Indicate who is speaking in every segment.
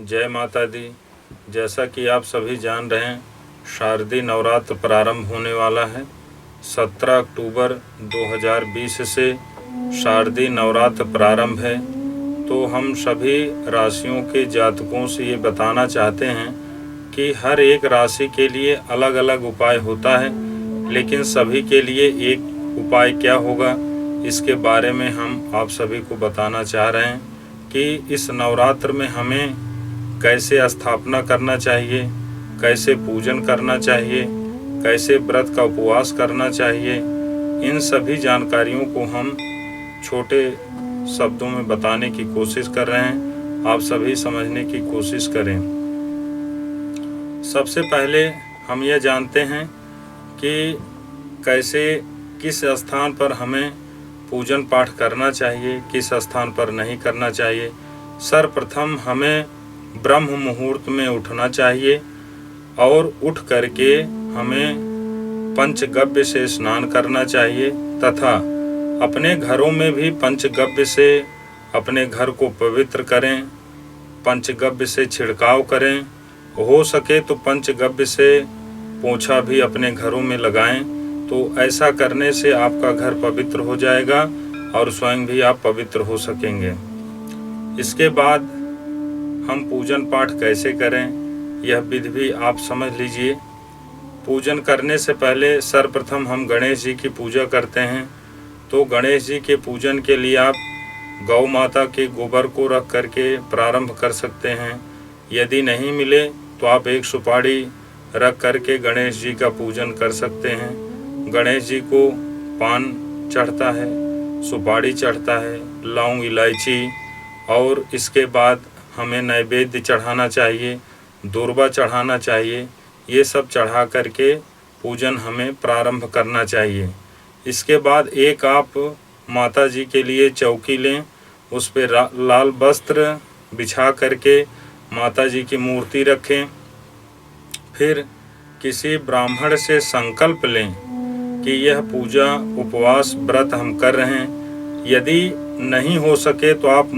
Speaker 1: जय माता दी। जैसा कि आप सभी जान रहे हैं, शारदीय नवरात्र प्रारंभ होने वाला है। 17 अक्टूबर 2020 से शारदीय नवरात्र प्रारंभ है। तो हम सभी राशियों के जातकों से ये बताना चाहते हैं कि हर एक राशि के लिए अलग अलग उपाय होता है, लेकिन सभी के लिए एक उपाय क्या होगा, इसके बारे में हम आप सभी को बताना चाह रहे हैं कि इस नवरात्र में हमें कैसे स्थापना करना चाहिए, कैसे पूजन करना चाहिए, कैसे व्रत का उपवास करना चाहिए। इन सभी जानकारियों को हम छोटे शब्दों में बताने की कोशिश कर रहे हैं। आप सभी समझने की कोशिश करें। सबसे पहले हम यह जानते हैं कि कैसे किस स्थान पर हमें पूजन पाठ करना चाहिए, किस स्थान पर नहीं करना चाहिए। सर्वप्रथम हमें ब्रह्म मुहूर्त में उठना चाहिए और उठ करके हमें पंचगव्य से स्नान करना चाहिए तथा अपने घरों में भी पंचगव्य से अपने घर को पवित्र करें, पंचगव्य से छिड़काव करें। हो सके तो पंचगव्य से पोछा भी अपने घरों में लगाएं। तो ऐसा करने से आपका घर पवित्र हो जाएगा और स्वयं भी आप पवित्र हो सकेंगे। इसके बाद हम पूजन पाठ कैसे करें, यह विधि भी आप समझ लीजिए। पूजन करने से पहले सर्वप्रथम हम गणेश जी की पूजा करते हैं। तो गणेश जी के पूजन के लिए आप गौ माता के गोबर को रख करके प्रारंभ कर सकते हैं। यदि नहीं मिले तो आप एक सुपारी रख करके गणेश जी का पूजन कर सकते हैं। गणेश जी को पान चढ़ता है, सुपारी चढ़ता है, लौंग, इलायची, और इसके बाद हमें नैवेद्य चढ़ाना चाहिए, दूर्वा चढ़ाना चाहिए। ये सब चढ़ा करके पूजन हमें प्रारंभ करना चाहिए। इसके बाद एक आप माता जी के लिए चौकी लें, उस पर लाल वस्त्र बिछा करके माता जी की मूर्ति रखें। फिर किसी ब्राह्मण से संकल्प लें कि यह पूजा उपवास व्रत हम कर रहे हैं। यदि नहीं हो सके तो आप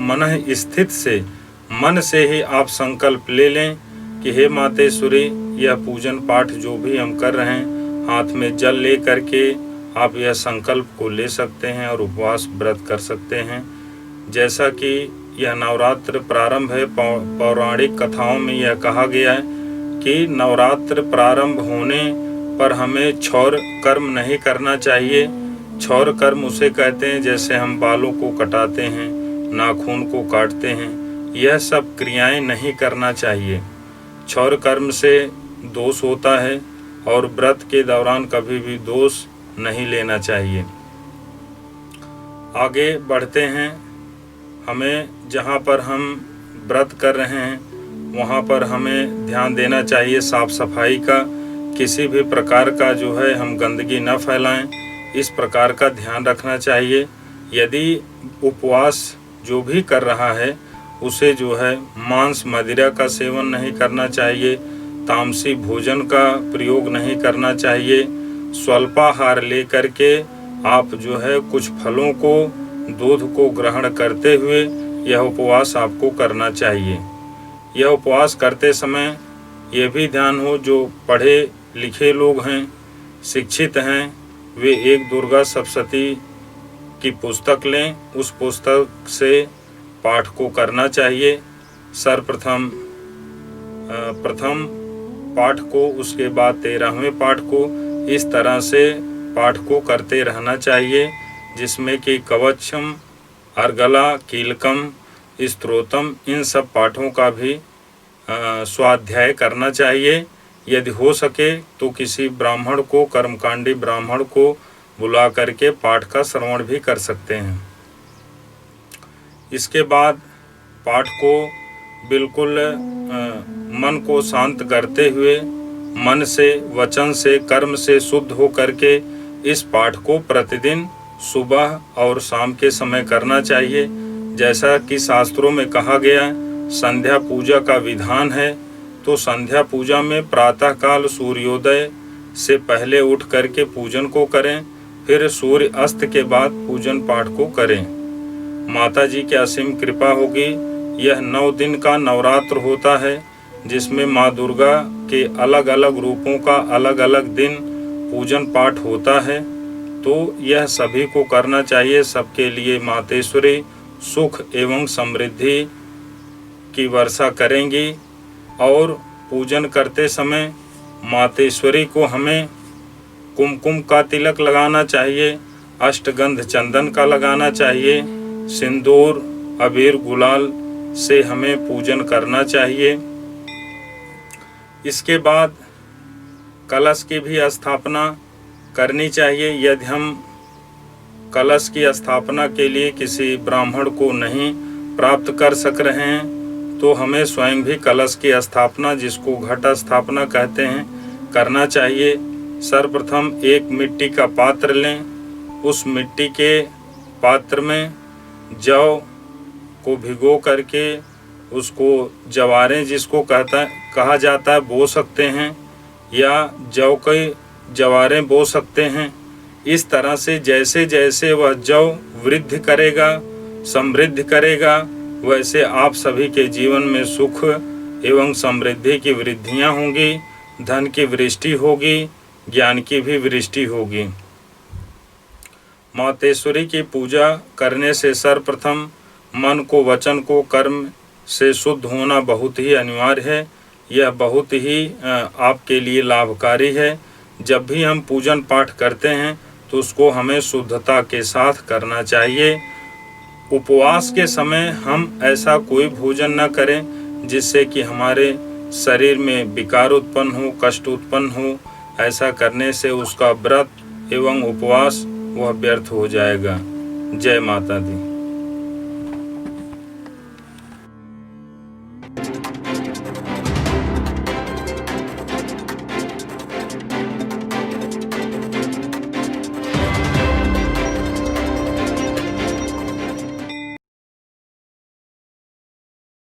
Speaker 1: मन से ही आप संकल्प ले लें कि हे मातेश्वरी, यह पूजन पाठ जो भी हम कर रहे हैं, हाथ में जल ले करके आप यह संकल्प को ले सकते हैं और उपवास व्रत कर सकते हैं। जैसा कि यह नवरात्र प्रारंभ है, पौराणिक कथाओं में यह कहा गया है कि नवरात्र प्रारंभ होने पर हमें क्षौर कर्म नहीं करना चाहिए। क्षौर कर्म उसे कहते हैं जैसे हम बालों को कटाते हैं, नाखून को काटते हैं। यह सब क्रियाएं नहीं करना चाहिए। क्षौर कर्म से दोष होता है और व्रत के दौरान कभी भी दोष नहीं लेना चाहिए। आगे बढ़ते हैं। हमें जहाँ पर हम व्रत कर रहे हैं वहाँ पर हमें ध्यान देना चाहिए साफ सफाई का। किसी भी प्रकार का जो है हम गंदगी न फैलाएं, इस प्रकार का ध्यान रखना चाहिए। यदि उपवास जो भी कर रहा है उसे जो है मांस मदिरा का सेवन नहीं करना चाहिए, तामसी भोजन का प्रयोग नहीं करना चाहिए। स्वल्पाहार लेकर के आप जो है कुछ फलों को, दूध को ग्रहण करते हुए यह उपवास आपको करना चाहिए। यह उपवास करते समय ये भी ध्यान हो, जो पढ़े लिखे लोग हैं, शिक्षित हैं, वे एक दुर्गा सप्तशती की पुस्तक लें। उस पुस्तक से पाठ को करना चाहिए। सर्वप्रथम प्रथम पाठ को, उसके बाद 13वें पाठ को, इस तरह से पाठ को करते रहना चाहिए, जिसमें कि कवचम, अर्गला, कीलकम, स्तोत्रम, इन सब पाठों का भी स्वाध्याय करना चाहिए। यदि हो सके तो किसी ब्राह्मण को, कर्मकांडी ब्राह्मण को बुला करके पाठ का श्रवण भी कर सकते हैं। इसके बाद पाठ को बिल्कुल मन को शांत करते हुए, मन से, वचन से, कर्म से शुद्ध हो करके इस पाठ को प्रतिदिन सुबह और शाम के समय करना चाहिए। जैसा कि शास्त्रों में कहा गया संध्या पूजा का विधान है, तो संध्या पूजा में प्रातःकाल सूर्योदय से पहले उठ करके पूजन को करें, फिर सूर्य अस्त के बाद पूजन पाठ को करें। माता जी की असीम कृपा होगी। यह 9 दिन का नवरात्र होता है, जिसमें माँ दुर्गा के अलग अलग रूपों का अलग अलग दिन पूजन पाठ होता है। तो यह सभी को करना चाहिए। सबके लिए मातेश्वरी सुख एवं समृद्धि की वर्षा करेंगी। और पूजन करते समय मातेश्वरी को हमें कुमकुम का तिलक लगाना चाहिए, अष्टगंध चंदन का लगाना चाहिए, सिंदूर अबीर गुलाल से हमें पूजन करना चाहिए। इसके बाद कलश की भी स्थापना करनी चाहिए। यदि हम कलश की स्थापना के लिए किसी ब्राह्मण को नहीं प्राप्त कर सक रहे हैं तो हमें स्वयं भी कलश की स्थापना, जिसको घट स्थापना कहते हैं, करना चाहिए। सर्वप्रथम एक मिट्टी का पात्र लें। उस मिट्टी के पात्र में जौ को भिगो करके उसको जवारें जिसको कहा जाता है बो सकते हैं, या जौ के जवारें बो सकते हैं। इस तरह से जैसे जैसे वह जौ वृद्धि करेगा, समृद्धि करेगा, वैसे आप सभी के जीवन में सुख एवं समृद्धि की वृद्धियां होंगी, धन की वृष्टि होगी, ज्ञान की भी वृष्टि होगी। मातेश्वरी की पूजा करने से सर्वप्रथम मन को, वचन को, कर्म से शुद्ध होना बहुत ही अनिवार्य है। यह बहुत ही आपके लिए लाभकारी है। जब भी हम पूजन पाठ करते हैं तो उसको हमें शुद्धता के साथ करना चाहिए। उपवास के समय हम ऐसा कोई भोजन न करें जिससे कि हमारे शरीर में विकार उत्पन्न हो, कष्ट उत्पन्न हो। ऐसा करने से उसका व्रत एवं उपवास वह व्यर्थ हो जाएगा। जय माता दी।